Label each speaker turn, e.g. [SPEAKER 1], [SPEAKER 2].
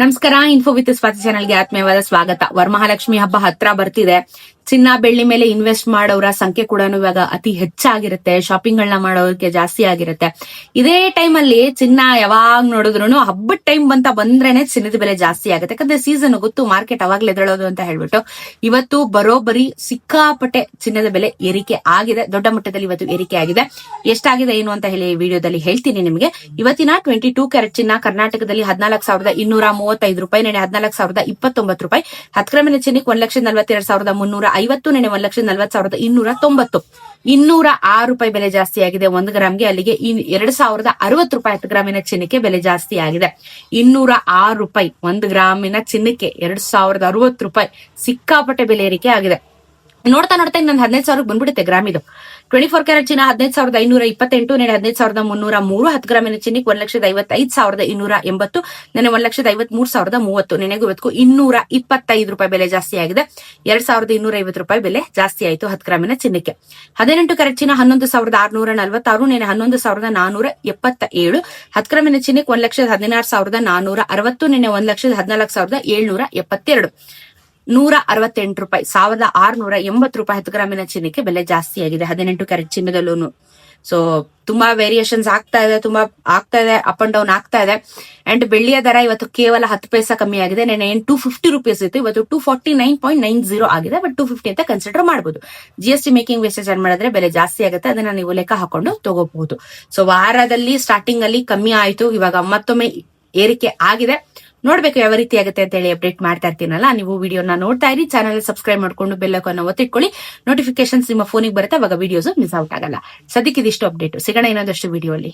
[SPEAKER 1] ನಮಸ್ಕಾರ. Info with Swati ಚಾನಲ್ಗೆ ಆತ್ಮೀಯವಾದ ಸ್ವಾಗತ. ವರಮಹಾಲಕ್ಷ್ಮಿ ಹಬ್ಬ ಹತ್ರ ಬರ್ತಿದೆ. ಚಿನ್ನ ಬೆಳ್ಳಿ ಮೇಲೆ ಇನ್ವೆಸ್ಟ್ ಮಾಡೋರ ಸಂಖ್ಯೆ ಕೂಡ ಇವಾಗ ಅತಿ ಹೆಚ್ಚಾಗಿರುತ್ತೆ. ಶಾಪಿಂಗ್ ಗಳನ್ನ ಮಾಡೋದಕ್ಕೆ ಜಾಸ್ತಿ ಆಗಿರುತ್ತೆ. ಇದೇ ಟೈಮ್ ಅಲ್ಲಿ ಚಿನ್ನ ಯಾವಾಗ ನೋಡಿದ್ರು ಹಬ್ಬದ ಟೈಮ್ ಬಂದ್ರೇನೆ ಚಿನ್ನದ ಬೆಲೆ ಜಾಸ್ತಿ ಆಗುತ್ತೆ. ಯಾಕಂದ್ರೆ ಸೀಸನ್ ಗೊತ್ತು, ಮಾರ್ಕೆಟ್ ಅವಾಗ್ಲೇ ಎದ್ದೇಳೋದು ಅಂತ ಹೇಳ್ಬಿಟ್ಟು ಇವತ್ತು ಬರೋಬ್ಬರಿ ಸಿಕ್ಕಾಪಟ್ಟೆ ಚಿನ್ನದ ಬೆಲೆ ಏರಿಕೆ ಆಗಿದೆ. ದೊಡ್ಡ ಮಟ್ಟದಲ್ಲಿ ಇವತ್ತು ಏರಿಕೆ ಆಗಿದೆ. ಎಷ್ಟಾಗಿದೆ ಏನು ಅಂತ ಹೇಳಿ ವಿಡಿಯೋದಲ್ಲಿ ಹೇಳ್ತೀನಿ ನಿಮಗೆ. ಇವತ್ತಿನ 22 ಕ್ಯಾರೆಟ್ ಚಿನ್ನ ಕರ್ನಾಟಕದಲ್ಲಿ 14,235 ರೂಪಾಯಿ, ನೆನೆ 14,029 ರೂಪಾಯಿ. 10 ಗ್ರಾಮಿನ ಚಿನ್ನಕ್ಕೆ 1,42,350, ನೆನೆ 1,40,290, 206 ರೂಪಾಯಿ ಬೆಲೆ ಜಾಸ್ತಿ ಆಗಿದೆ 1 ಗ್ರಾಮ್ಗೆ. ಅಲ್ಲಿಗೆ 2,060 ರೂಪಾಯಿ 10 ಗ್ರಾಮಿನ ಚಿನ್ನಕ್ಕೆ ಬೆಲೆ ಜಾಸ್ತಿ ಆಗಿದೆ. 206 ರೂಪಾಯಿ 1 ಗ್ರಾಮಿನ ಚಿನ್ನಕ್ಕೆ 2,060 ರೂಪಾಯಿ ಸಿಕ್ಕಾಪಟ್ಟೆ ಬೆಲೆ ಏರಿಕೆ ಆಗಿದೆ. ನೋಡ್ತಾ ಇನ್ನೊಂದು 15,000 ಬಂದ್ಬಿಡುತ್ತೆ ಗ್ರಾಮ್ ಇದು. 24 ಕ್ಯಾರೆಟ್ ಚಿನ್ನ 15,528, ನೆನೆ 15,303. 10 ಗ್ರಾಮಿನ ಚಿನ್ನಕ್ಕೆ 1,55,280, ನೆನೆ 1,53,030. ನೆನೆಗೂ ಇವತ್ತು 225 ರೂಪಾಯಿ ಬೆಲೆ ಜಾಸ್ತಿ ಆಗಿದೆ. 2,250 ರೂಪಾಯಿ ಬೆಲೆ ಜಾಸ್ತಿ ಆಯ್ತು 10 ಗ್ರಾಮಿನ ಚಿನ್ನಕ್ಕೆ. 18 ಕ್ಯಾರೆಟ್ ಚಿನ್ನ 11,646, ನೆನೆ 11,477. 10 ಗ್ರಾಮಿನ ಚಿನ್ನಕ್ಕೆ 1,16,460, ನೆನೆ 1,14,772. 168 ರೂಪಾಯಿ 1,680 ರೂಪಾಯಿ 10 ಗ್ರಾಮಿನ ಚಿನ್ನಕ್ಕೆ ಬೆಲೆ ಜಾಸ್ತಿ ಆಗಿದೆ 18 ಕ್ಯಾರೆಟ್ ಚಿನ್ನದಲ್ಲೂ. ಸೊ ತುಂಬಾ ವೇರಿಯೇಷನ್ಸ್ ಆಗ್ತಾ ಇದೆ, ಅಪ್ ಅಂಡ್ ಡೌನ್ ಆಗ್ತಾ ಇದೆ. ಅಂಡ್ ಬೆಳ್ಳಿಯ ದರ ಇವತ್ತು ಕೇವಲ 10 ಪೈಸಾ ಕಮ್ಮಿ ಆಗಿದೆ. ನೆನೆ 250 ರೂಪೀಸ್ ಇತ್ತು, ಇವತ್ತು 249.90 ಆಗಿದೆ. ಬಟ್ 250 ಅಂತ ಕನ್ಸಿಡರ್ ಮಾಡಬಹುದು. GST ಮೇಕಿಂಗ್ ವೇಸ್ಟೇಜ್ ಆಡ್ ಮಾಡಿದ್ರೆ ಬೆಲೆ ಜಾಸ್ತಿ ಆಗುತ್ತೆ, ಅದನ್ನ ನೀವು ಲೆಕ್ಕ ಹಾಕೊಂಡು ತಗೋಬಹುದು. ಸೊ ವಾರದಲ್ಲಿ ಸ್ಟಾರ್ಟಿಂಗ್ ಅಲ್ಲಿ ಕಮ್ಮಿ ಆಯ್ತು, ಇವಾಗ ಮತ್ತೊಮ್ಮೆ ಏರಿಕೆ ಆಗಿದೆ. ನೋಡ್ಬೇಕು ಯಾವ ರೀತಿ ಆಗುತ್ತೆ ಅಂತ ಹೇಳಿ ಅಪ್ಡೇಟ್ ಮಾಡ್ತಾ ಇರ್ತೀನಲ್ಲ. ನೀವು ವಿಡಿಯೋನ ನೋಡ್ತಾ ಇರಿ, ಚಾನಲ್ ಸಬ್ಸ್ಕ್ರೈಬ್ ಮಾಡ್ಕೊಂಡು ಬೆಲ್ ಐಕಾನ್ ಒತ್ತಿಟ್ಕೊಳ್ಳಿ. ನೋಟಿಫಿಕೇಶನ್ಸ್ ನಿಮ್ಮ ಫೋನಿಗೆ ಬರುತ್ತೆ, ಅವಾಗ ವಿಡಿಯೋಸ್ ಮಿಸ್ ಔಟ್ ಆಗಲ್ಲ. ಸದ್ಯಕ್ಕೆ ಇದಿಷ್ಟು ಅಪ್ಡೇಟ್. ಸಿಗೋಣ ಇನ್ನೊಂದಷ್ಟು ವಿಡಿಯೋ ಅಲ್ಲಿ.